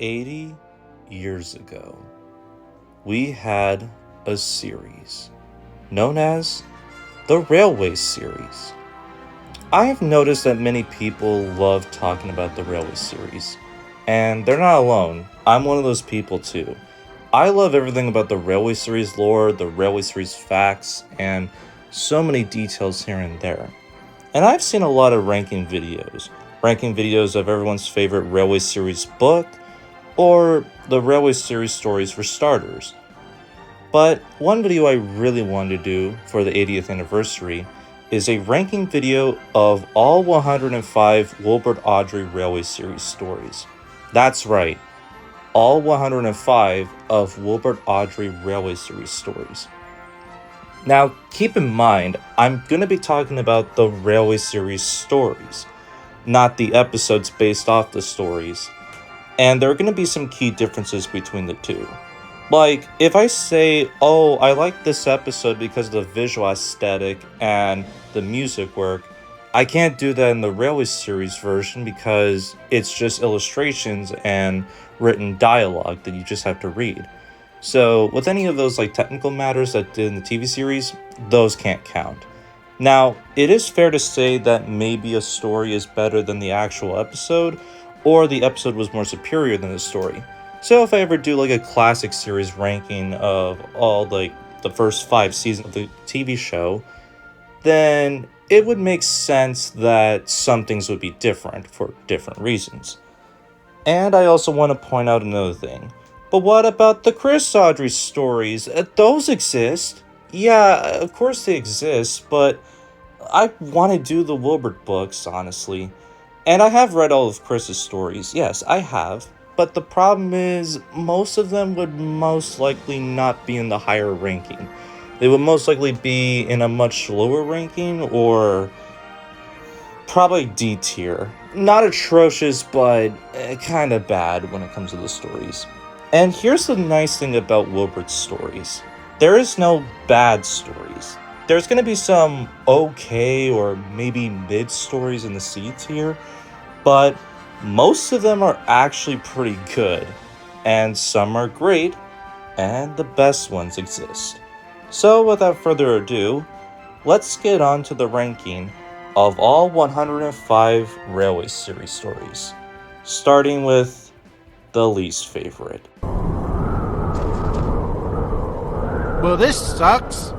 80 years ago, we had a series known as the Railway series. I've noticed that many people love talking about the Railway series, and they're not alone. I'm one of those people too. I love everything about the Railway series lore, the Railway series facts, and so many details here and there. And I've seen a lot of ranking videos of everyone's favorite Railway series book, or the Railway series stories for starters. But one video I really wanted to do for the 80th anniversary is a ranking video of all 105 Wilbert Audrey Railway series stories. That's right, all 105 of Wilbert Audrey Railway series stories. Now, keep in mind, I'm going to be talking about the Railway series stories, not the episodes based off the stories. And there are going to be some key differences between the two. Like, if I say, oh, I like this episode because of the visual aesthetic and the music work, I can't do that in the Railway series version because it's just illustrations and written dialogue that you just have to read. So with any of those like technical matters that did in the TV series, those can't count. Now, it is fair to say that maybe a story is better than the actual episode, or the episode was more superior than the story. So if I ever do like a classic series ranking of all like the first 5 seasons of the TV show, then it would make sense that some things would be different for different reasons. And I also want to point out another thing. But what about the Chris Audrey stories? Those exist. Yeah, of course they exist, but I want to do the Wilbert books, honestly. And I have read all of Chris's stories. Yes, I have. But the problem is, most of them would most likely not be in the higher ranking. They would most likely be in a much lower ranking, or probably D tier. Not atrocious, but kind of bad when it comes to the stories. And here's the nice thing about Wilbert's stories. There is no bad stories. There's going to be some okay or maybe mid stories in the C tier, but most of them are actually pretty good, and some are great, and the best ones exist. So without further ado, let's get on to the ranking of all 105 Railway series stories, starting with the least favorite. Well, this sucks.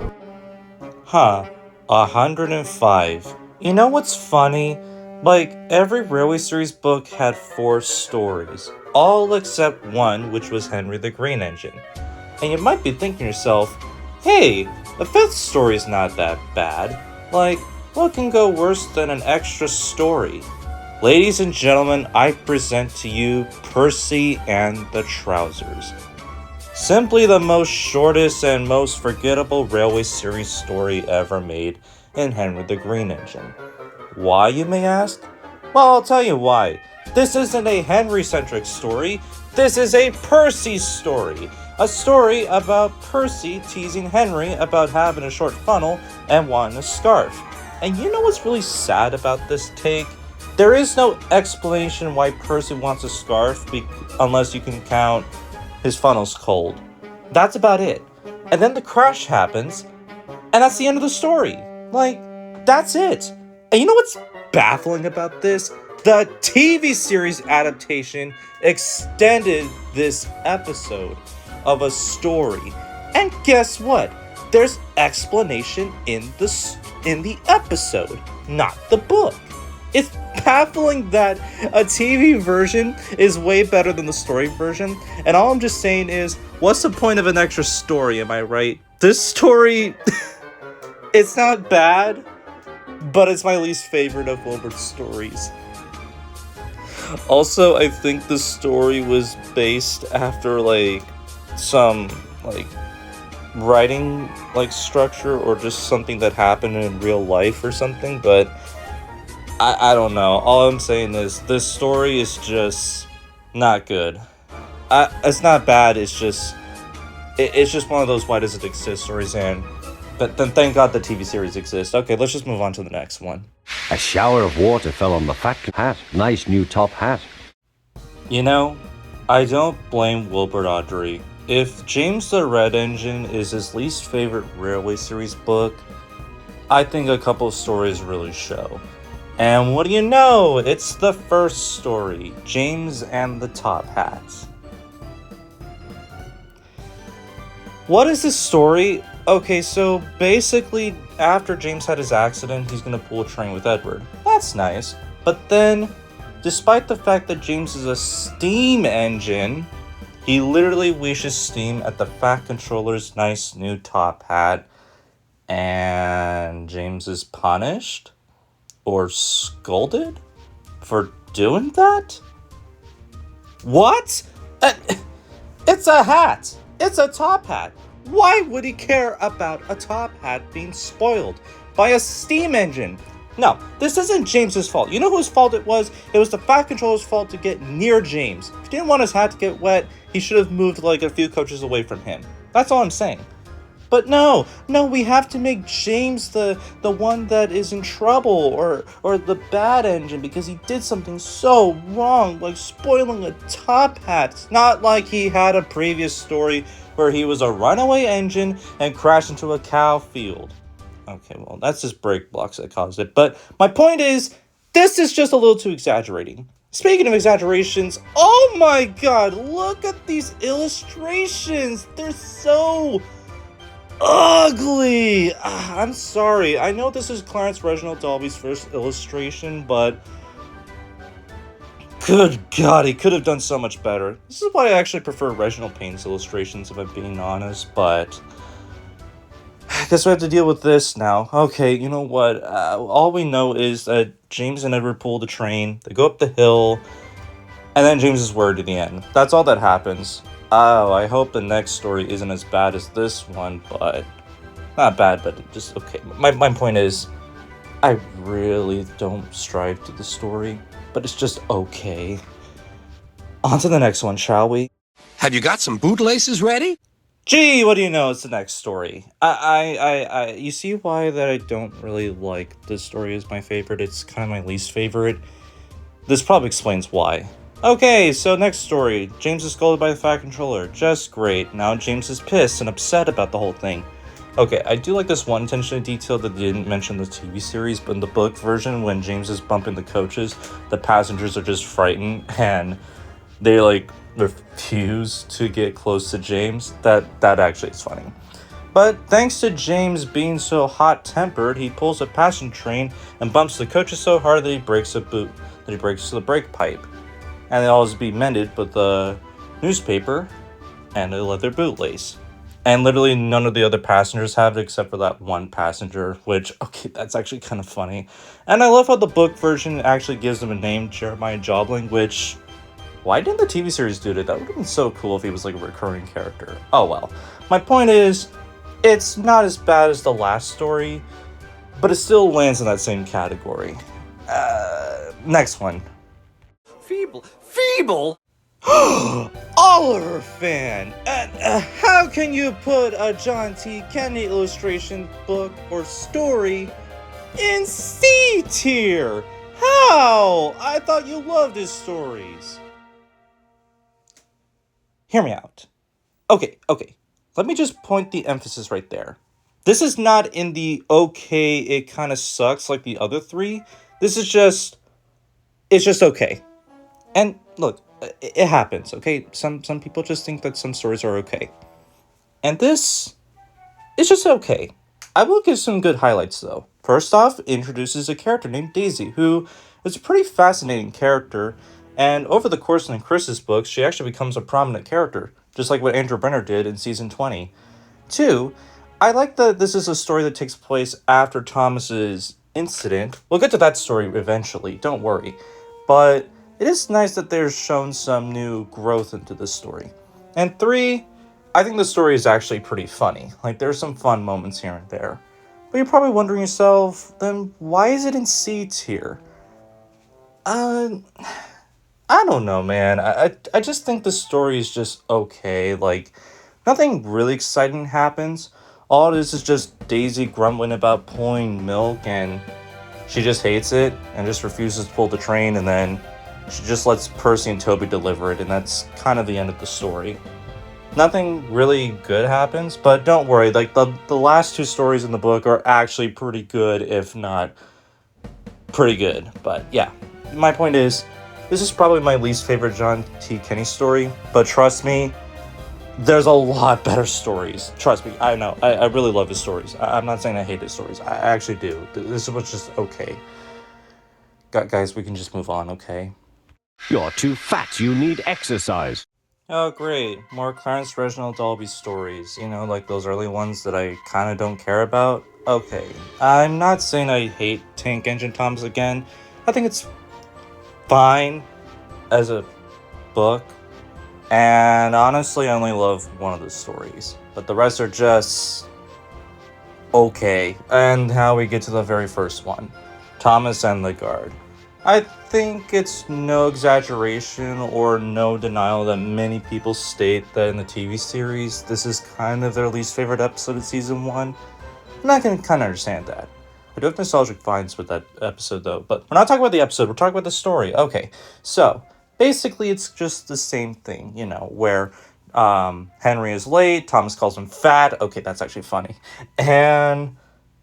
105. You know what's funny? Like, every Railway series book had 4 stories, all except one, which was Henry the Green Engine. And you might be thinking to yourself, hey, the 5th story is not that bad. Like, what can go worse than an extra story? Ladies and gentlemen, I present to you Percy and the Trousers. Simply the most shortest and most forgettable Railway series story ever made in Henry the Green Engine. Why, you may ask? Well, I'll tell you why. This isn't a Henry-centric story. This is a Percy story. A story about Percy teasing Henry about having a short funnel and wanting a scarf. And you know what's really sad about this take? There is no explanation why Percy wants a scarf unless you can count his funnel's cold. That's about it. And then the crash happens, and that's the end of the story. Like, that's it. And you know what's baffling about this? The TV series adaptation extended this episode of a story. And guess what? There's explanation in the episode, not the book. It's baffling that a TV version is way better than the story version, and all I'm just saying is, what's the point of an extra story, am I right? This story, it's not bad, but it's my least favorite of Wilbert's stories. Also, I think the story was based after, like, some, like, writing, like, structure, or just something that happened in real life or something, but I don't know. All I'm saying is this story is just not good. It's not bad. It's just one of those why does it exist stories, and but then thank God the TV series exists. Okay, let's just move on to the next one. A shower of water fell on the fat hat. Nice new top hat. You know, I don't blame Wilbur Audrey. If James the Red Engine is his least favorite Railway series book, I think a couple of stories really show. And what do you know? It's the first story, James and the Top Hats. What is this story? Okay, so basically, after James had his accident, he's gonna pull a train with Edward. That's nice. But then, despite the fact that James is a steam engine, he literally wishes steam at the Fat Controller's nice new top hat, and James is punished? Or scolded? For doing that? What? It's a hat! It's a top hat! Why would he care about a top hat being spoiled by a steam engine? No, this isn't James's fault. You know whose fault it was? It was the Fat Controller's fault to get near James. If he didn't want his hat to get wet, he should have moved like a few coaches away from him. That's all I'm saying. But no, we have to make James the one that is in trouble or the bad engine because he did something so wrong, like spoiling a top hat. It's not like he had a previous story where he was a runaway engine and crashed into a cow field. Okay, well, that's just break blocks that caused it. But my point is, this is just a little too exaggerating. Speaking of exaggerations, oh my god, look at these illustrations. They're so ugly. I'm sorry. I know this is Clarence Reginald Dalby's first illustration, but good God, he could have done so much better. This is why I actually prefer Reginald Payne's illustrations, if I'm being honest, but I guess we have to deal with this now. Okay, you know what? All we know is that James and Edward pull the train, they go up the hill, and then James is worried at the end. That's all that happens. Oh, I hope the next story isn't as bad as this one, but not bad, but just okay. My point is, I really don't strive to the story, but it's just okay. On to the next one, shall we? Have you got some bootlaces ready? Gee, what do you know? It's the next story. You see why that I don't really like this story as my favorite? It's kind of my least favorite. This probably explains why. Okay, so next story. James is scolded by the Fat Controller. Just great. Now James is pissed and upset about the whole thing. Okay, I do like this one attention to detail that they didn't mention in the TV series, but in the book version, when James is bumping the coaches, the passengers are just frightened and they refuse to get close to James. That actually is funny. But thanks to James being so hot-tempered, he pulls a passenger train and bumps the coaches so hard that he breaks the brake pipe. And they'll always be mended with a newspaper and a leather bootlace. And literally none of the other passengers have it except for that one passenger, which, okay, that's actually kind of funny. And I love how the book version actually gives him a name, Jeremiah Jobling, which, why didn't the TV series do that? That would have been so cool if he was like a recurring character. Oh well. My point is, it's not as bad as the last story, but it still lands in that same category. Next one. Feeble? Oliver fan! How can you put a John T. Kennedy illustration book or story in C tier? How? I thought you loved his stories. Hear me out. Okay. Let me just point the emphasis right there. This is not in the okay, it kind of sucks like the other three. This is just, it's just okay. And look, it happens, okay? Some people just think that some stories are okay. And this is just okay. I will give some good highlights, though. First off, it introduces a character named Daisy, who is a pretty fascinating character, and over the course in Chris's books, she actually becomes a prominent character, just like what Andrew Brenner did in Season 20. 2, I like that this is a story that takes place after Thomas's incident. We'll get to that story eventually, don't worry. But it is nice that there's shown some new growth into this story. And 3, I think the story is actually pretty funny. Like, there's some fun moments here and there. But you're probably wondering yourself, then why is it in C tier? I don't know, man. I just think the story is just okay. Like, nothing really exciting happens. All it is just Daisy grumbling about pulling milk, and she just hates it and just refuses to pull the train, and then She just lets Percy and Toby deliver it, and that's kind of the end of the story. Nothing really good happens, but don't worry, like the last two stories in the book are actually pretty good, if not pretty good. But yeah, my point is, this is probably my least favorite John T. Kenny story, but trust me, there's a lot better stories. Trust me, I know. I really love his stories. I'm not saying I hate his stories. I actually do. This was just okay. Guys, we can just move on, okay? You're too fat. You need exercise. Oh, great. More Clarence Reginald Dalby stories. You know, like those early ones that I kind of don't care about. Okay. I'm not saying I hate Tank Engine Thomas again. I think it's fine as a book. And honestly, I only love one of the stories. But the rest are just okay. And how we get to the very first one. Thomas and the Guard. I think it's no exaggeration or no denial that many people state that in the TV series, this is kind of their least favorite episode of season 1. And I can kind of understand that. I do have nostalgic finds with that episode though, but we're not talking about the episode, we're talking about the story. Okay, so basically it's just the same thing, you know, where Henry is late, Thomas calls him fat. Okay, that's actually funny. And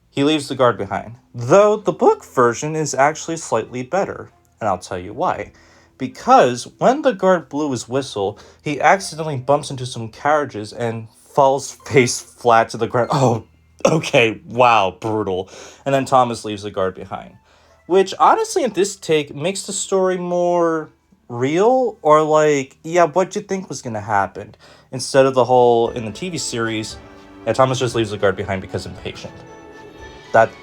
he leaves the Guard behind. Though the book version is actually slightly better, and I'll tell you why. Because when the Guard blew his whistle, he accidentally bumps into some carriages and falls face flat to the ground. Oh, okay, wow, brutal. And then Thomas leaves the Guard behind. Which, honestly, in this take, makes the story more real, or like, yeah, what you think was gonna happen? Instead of the whole, in the TV series, yeah, Thomas just leaves the Guard behind because impatient.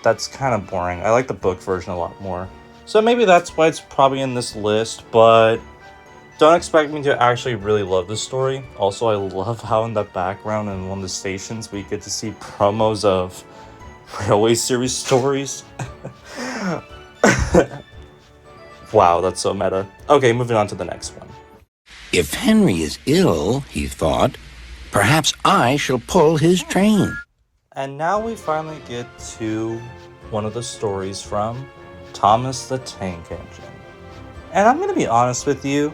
That's kind of boring. I like the book version a lot more. So maybe that's why it's probably in this list, but don't expect me to actually really love this story. Also, I love how in the background in one of the stations we get to see promos of Railway series stories. Wow, that's so meta. Okay, moving on to the next one. If Henry is ill, he thought, perhaps I shall pull his train. And now we finally get to one of the stories from Thomas the Tank Engine. And I'm going to be honest with you,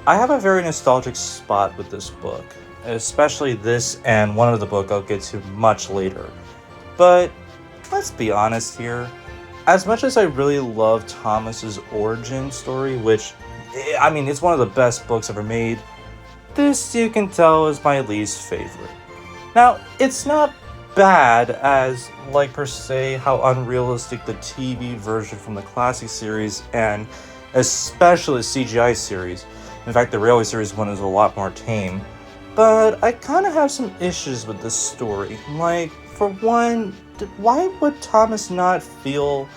I have a very nostalgic spot with this book, especially this and one of the book I'll get to much later. But let's be honest here, as much as I really love Thomas's origin story, which, I mean, it's one of the best books ever made, this you can tell is my least favorite. Now, it's not bad as, like, per se, how unrealistic the TV version from the classic series and especially the CGI series. In fact, the Railway series one is a lot more tame. But I kind of have some issues with this story. Like, for one, why would Thomas not feel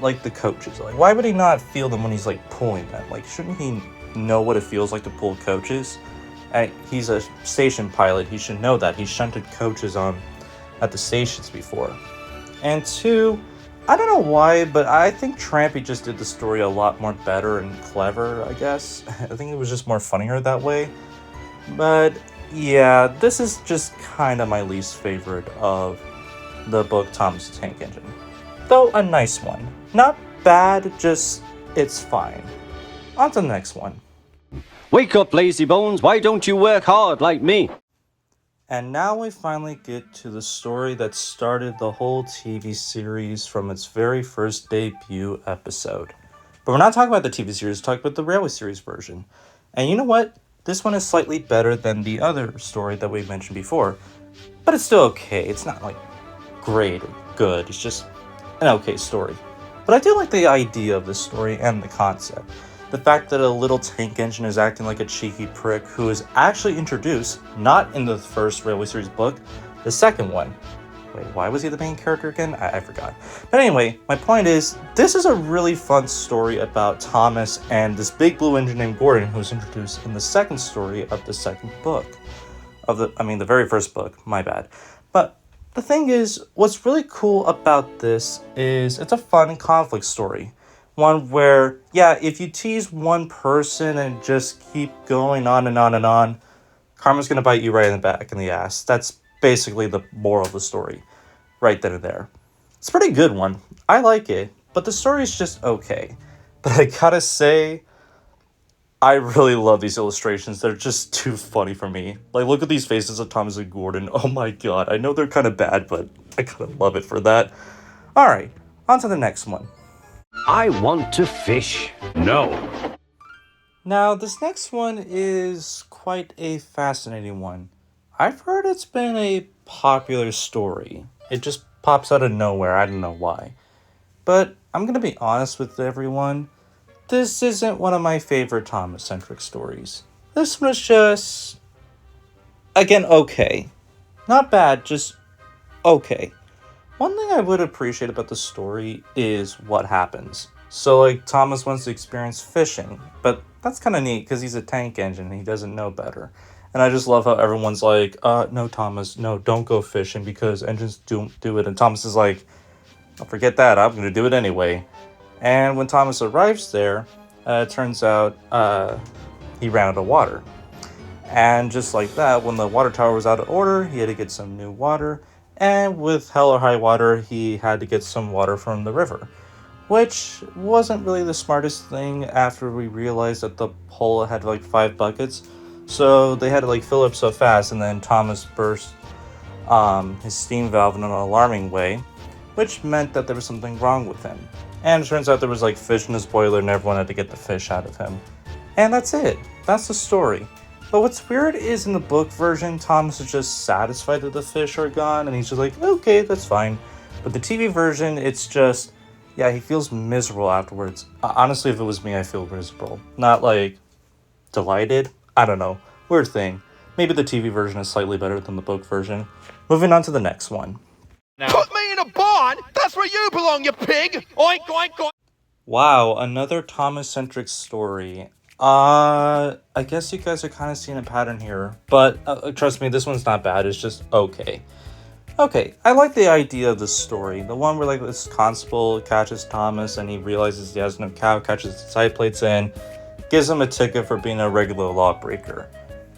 like the coaches? Like, why would he not feel them when he's, like, pulling them? Like, shouldn't he know what it feels like to pull coaches? He's a station pilot. He should know that. He shunted coaches at the stations before. And two, I don't know why, but I think Trampy just did the story a lot more better and clever, I guess. I think it was just more funnier that way. But yeah, this is just kind of my least favorite of the book Thomas the Tank Engine. Though a nice one. Not bad, just it's fine. On to the next one. Wake up, lazy bones. Why don't you work hard like me? And now we finally get to the story that started the whole TV series from its very first debut episode. But we're not talking about the TV series, we're talking about the Railway series version. And you know what? This one is slightly better than the other story that we mentioned before. But it's still okay. It's not like great or good. It's just an okay story. But I do like the idea of this story and the concept. The fact that a little tank engine is acting like a cheeky prick who is actually introduced, not in the first Railway series book, the second one. Wait, why was he the main character again? I forgot. But anyway, my point is, this is a really fun story about Thomas and this big blue engine named Gordon, who's introduced in the second story of the second book. The very first book, my bad. But the thing is, what's really cool about this is it's a fun conflict story. One where, yeah, if you tease one person and just keep going on and on and on, karma's gonna bite you right in the back in the ass. That's basically the moral of the story, right then and there. It's a pretty good one. I like it, but the story is just okay. But I gotta say, I really love these illustrations. They're just too funny for me. Like, look at these faces of Thomas and Gordon. Oh my god. I know they're kind of bad, but I kind of love it for that. Alright, on to the next one. I want to fish. No. Now, this next one is quite a fascinating one. I've heard it's been a popular story. It just pops out of nowhere. I don't know why. But I'm going to be honest with everyone. This isn't one of my favorite Thomas-centric stories. This one is just, again, okay. Not bad, just okay. One thing I would appreciate about the story is what happens. So, like, Thomas wants to experience fishing, but that's kind of neat because he's a tank engine and he doesn't know better. And I just love how everyone's like, no, Thomas, no, don't go fishing because engines don't do it. And Thomas is like, oh, forget that, I'm going to do it anyway. And when Thomas arrives there, it turns out he ran out of water. And just like that, when the water tower was out of order, he had to get some new water. And with hell or high water, he had to get some water from the river. Which wasn't really the smartest thing after we realized that the hole had like 5 buckets. So they had to like fill up so fast, and then Thomas burst his steam valve in an alarming way, which meant that there was something wrong with him. And it turns out there was like fish in his boiler and everyone had to get the fish out of him. And that's it. That's the story. But what's weird is in the book version, Thomas is just satisfied that the fish are gone and he's just like, okay, that's fine. But the TV version, it's just, yeah, he feels miserable afterwards. Honestly, if it was me, I feel miserable. Not like delighted. I don't know. Weird thing. Maybe the TV version is slightly better than the book version. Moving on to the next one. Put me in a barn? That's where you belong, you pig! Oink, oink, oink! Wow, another Thomas-centric story. I guess you guys are kind of seeing a pattern here. But trust me, this one's not bad. It's just okay. Okay, I like the idea of this story. The one where like this constable catches Thomas and he realizes he has no cow, catches the side plates in, gives him a ticket for being a regular lawbreaker.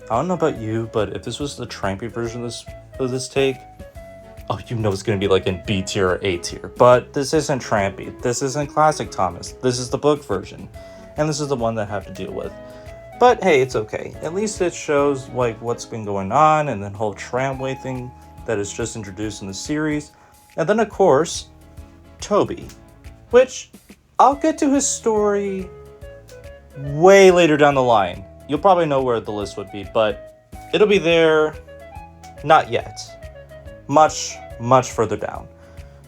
I don't know about you, but if this was the trampy version of this take, oh, you know it's going to be like in B tier or A tier. But this isn't trampy. This isn't classic Thomas. This is the book version. And this is the one that I have to deal with. But hey, it's okay. At least it shows like what's been going on and the whole tramway thing that is just introduced in the series. And then of course, Toby. Which, I'll get to his story way later down the line. You'll probably know where the list would be, but it'll be there, not yet. Much, much further down.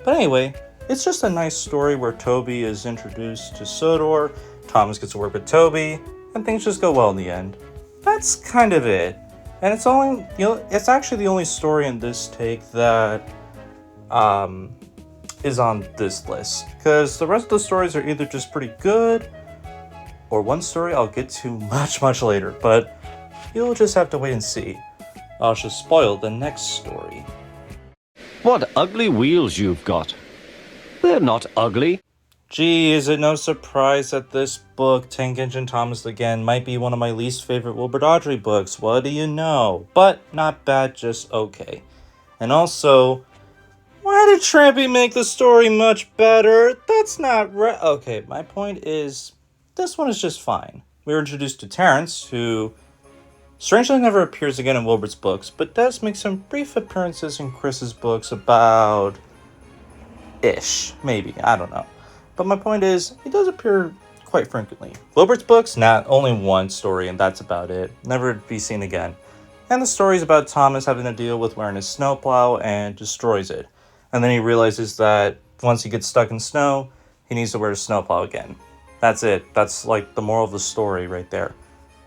But anyway, it's just a nice story where Toby is introduced to Sodor, Thomas gets to work with Toby, and things just go well in the end. That's kind of it. And it's only, it's actually the only story in this take that is on this list. Because the rest of the stories are either just pretty good, or one story I'll get to much, much later. But you'll just have to wait and see. I'll just spoil the next story. What ugly wheels you've got. They're not ugly. Gee, is it no surprise that this book, Tank Engine Thomas Again, might be one of my least favorite Wilbur Audrey books? What do you know? But not bad, just okay. And also, why did Trampy make the story much better? That's not right. Okay, my point is, this one is just fine. We were introduced to Terrence, who strangely never appears again in Wilbur's books, but does make some brief appearances in Chris's books about ish, maybe, I don't know. But my point is, he does appear quite frequently. Wilbur's books, not only one story, and that's about it. Never to be seen again. And the story is about Thomas having to deal with wearing his snowplow and destroys it. And then he realizes that once he gets stuck in snow, he needs to wear his snowplow again. That's it. That's like the moral of the story right there.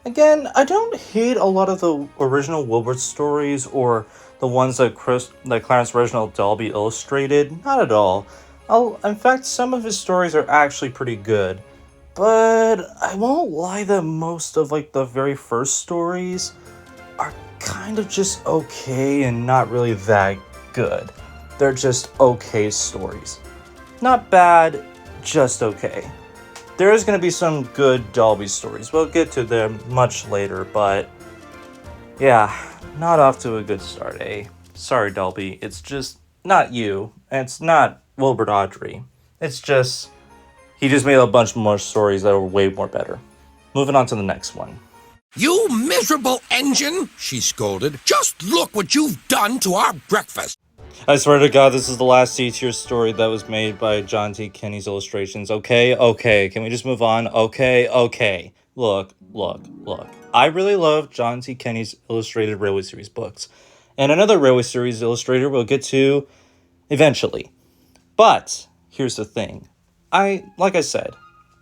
Again, I don't hate a lot of the original Wilbur stories or the ones that Clarence Reginald Dalby illustrated. Not at all. In fact, some of his stories are actually pretty good. But I won't lie that most of like the very first stories are kind of just okay and not really that good. They're just okay stories. Not bad, just okay. There is going to be some good Dalby stories. We'll get to them much later, but yeah, not off to a good start, eh? Sorry, Dalby. It's just not you. And it's not Wilbur Audrey. It's just, he just made a bunch more stories that were way more better. Moving on to the next one. You miserable engine, she scolded. Just look what you've done to our breakfast. I swear to God, this is the last C-tier story that was made by John T. Kenny's illustrations. Okay, can we just move on? Okay. Look. I really love John T. Kenny's illustrated Railway Series books. And another Railway Series illustrator we'll get to eventually. But here's the thing. Like I said,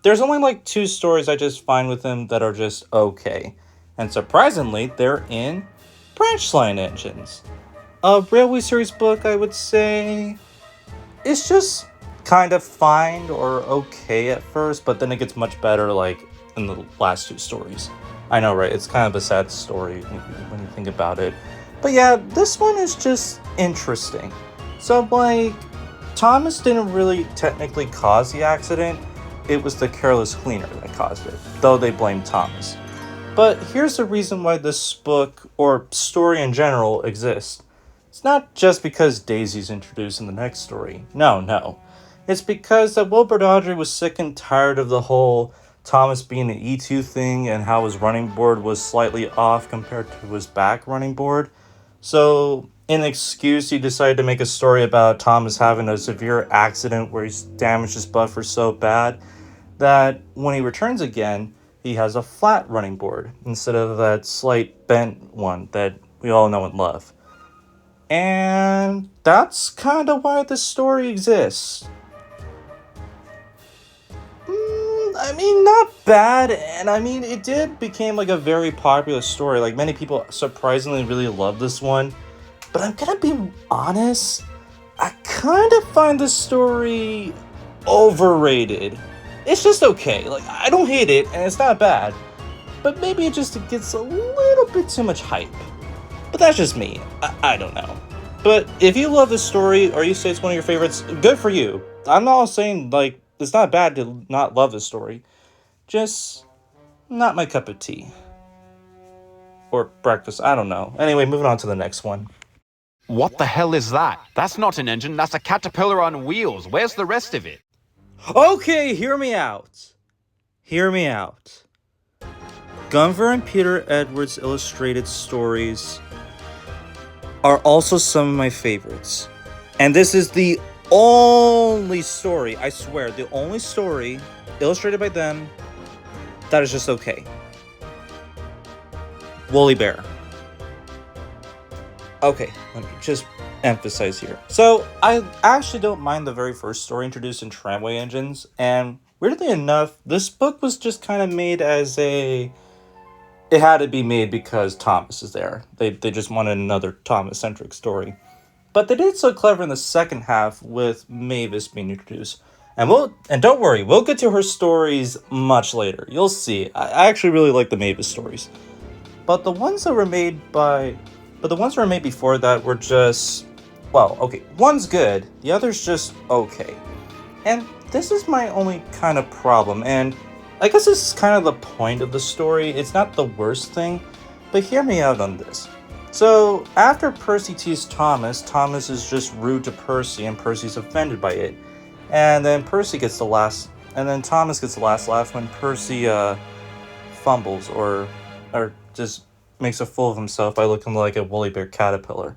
there's only like 2 stories I just find with him that are just okay. And surprisingly, they're in branch line engines. A Railway Series book, I would say, it's just kind of fine or okay at first, but then it gets much better like in the last 2 stories. I know, right? It's kind of a sad story when you think about it. But yeah, this one is just interesting. So like, Thomas didn't really technically cause the accident. It was the careless cleaner that caused it, though they blamed Thomas. But here's the reason why this book, or story in general, exists. It's not just because Daisy's introduced in the next story. No. It's because that Wilbur Awdry was sick and tired of the whole Thomas being an E2 thing and how his running board was slightly off compared to his back running board. So, in excuse, he decided to make a story about Thomas having a severe accident where he's damaged his buffer so bad that when he returns again, he has a flat running board instead of that slight bent one that we all know and love. And that's kind of why this story exists. I mean, not bad, and I mean, it did become like a very popular story. Like, many people surprisingly really love this one. But I'm gonna be honest, I kind of find this story overrated. It's just okay. Like, I don't hate it, and it's not bad. But maybe it just gets a little bit too much hype. But that's just me. I don't know. But if you love this story, or you say it's one of your favorites, good for you. I'm not saying, like, it's not bad to not love this story. Just not my cup of tea. Or breakfast, I don't know. Anyway, moving on to the next one. What the hell is that? That's not an engine, that's a caterpillar on wheels. Where's the rest of it? Okay, hear me out. Gunvor and Peter Edwards' illustrated stories are also some of my favorites. And this is the only story, I swear, the only story illustrated by them that is just okay. Woolly Bear. Okay, let me just emphasize here. So, I actually don't mind the very first story introduced in tramway engines, and weirdly enough, this book was just kind of made as a... It had to be made because Thomas is there. They just wanted another Thomas-centric story. But they did so clever in the second half with Mavis being introduced. And don't worry, we'll get to her stories much later. You'll see. I actually really like the Mavis stories. But the ones that were made before that were just, well, okay, one's good, the other's just okay. And this is my only kind of problem, and I guess this is kind of the point of the story. It's not the worst thing, but hear me out on this. So, after Percy teases Thomas, Thomas is just rude to Percy, and Percy's offended by it. And then Thomas gets the last laugh when Percy fumbles or just makes a fool of himself by looking like a woolly bear caterpillar.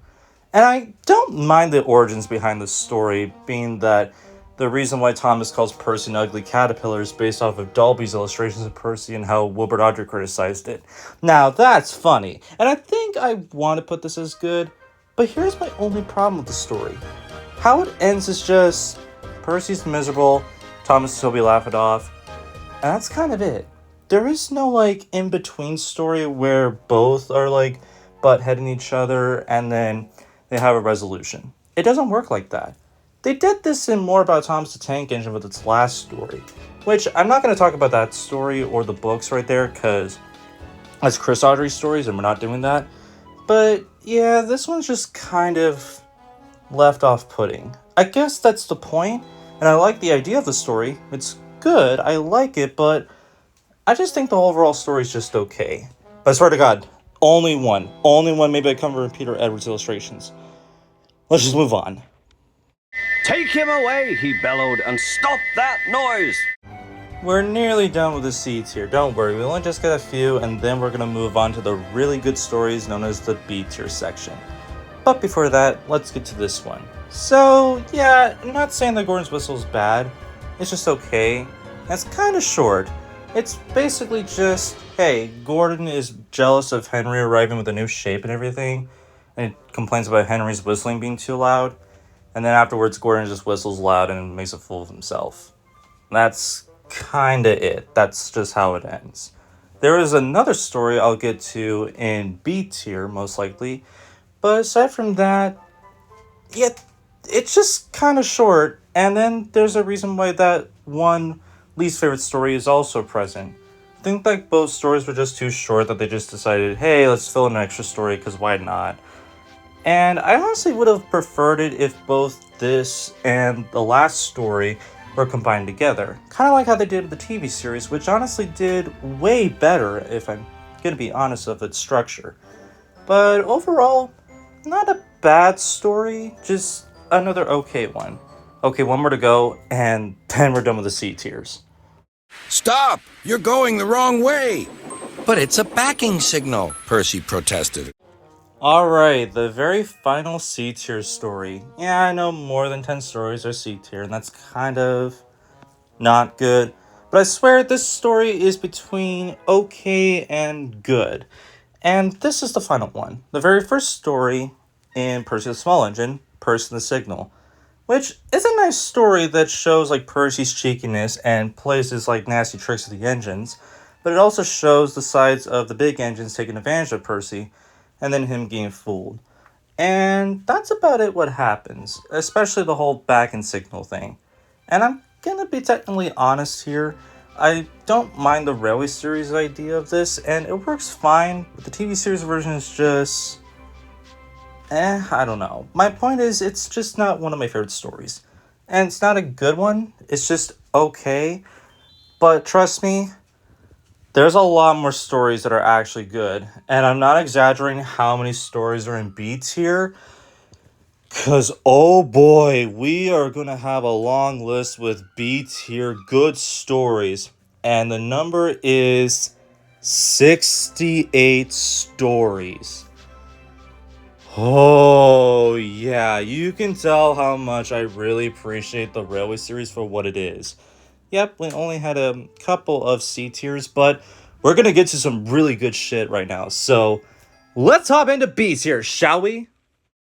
And I don't mind the origins behind the story, being that the reason why Thomas calls Percy an ugly caterpillar is based off of Dalby's illustrations of Percy and how Wilbur Awdry criticized it. Now, that's funny, and I think I want to put this as good, but here's my only problem with the story. How it ends is just, Percy's miserable, Thomas will be laughed off, and that's kind of it. There is no, like, in-between story where both are, like, butt-heading each other and then they have a resolution. It doesn't work like that. They did this in More About Thomas the Tank Engine with its last story, which I'm not going to talk about that story or the books right there because that's Chris Awdry's stories and we're not doing that. But yeah, this one's just kind of left off-putting. I guess that's the point, and I like the idea of the story. It's good, I like it, but I just think the overall story is just okay. But I swear to God, only one made by Gunvor and Peter Edwards illustrations. Let's just move on. Take him away, he bellowed, and stop that noise! We're nearly done with the C tier, don't worry, we only just got a few, and then we're gonna move on to the really good stories known as the B tier section. But before that, let's get to this one. So, yeah, I'm not saying that Gordon's Whistle is bad, it's just okay. It's kind of short. It's basically just, hey, Gordon is jealous of Henry arriving with a new shape and everything, and complains about Henry's whistling being too loud, and then afterwards Gordon just whistles loud and makes a fool of himself. That's kinda it. That's just how it ends. There is another story I'll get to in B tier, most likely, but aside from that, yeah, it's just kind of short, and then there's a reason why that one least favorite story is also present. I think like both stories were just too short that they just decided, hey, let's fill in an extra story because why not? And I honestly would have preferred it if both this and the last story were combined together. Kind of like how they did with the TV series, which honestly did way better, if I'm gonna be honest, of its structure. But overall, not a bad story, just another okay one. Okay, one more to go, and then we're done with the C tiers. Stop! You're going the wrong way! But it's a backing signal, Percy protested. Alright, the very final C tier story. Yeah, I know more than 10 stories are C tier, and that's kind of not good. But I swear this story is between okay and good. And this is the final one. The very first story in Percy the Small Engine, Percy the Signal. Which is a nice story that shows like Percy's cheekiness and plays his like nasty tricks with the engines, but it also shows the sides of the big engines taking advantage of Percy, and then him getting fooled. And that's about it what happens, especially the whole back and signal thing. And I'm gonna be technically honest here, I don't mind the Railway series idea of this, and it works fine, but the TV series version is just... I don't know. My point is, it's just not one of my favorite stories. And it's not a good one, it's just okay. But trust me, there's a lot more stories that are actually good. And I'm not exaggerating how many stories are in B tier. Because, oh boy, we are going to have a long list with B tier good stories. And the number is 68 stories. Oh, yeah, you can tell how much I really appreciate the Railway series for what it is. Yep, we only had a couple of C tiers, but we're gonna get to some really good shit right now. So, let's hop into B tier, shall we?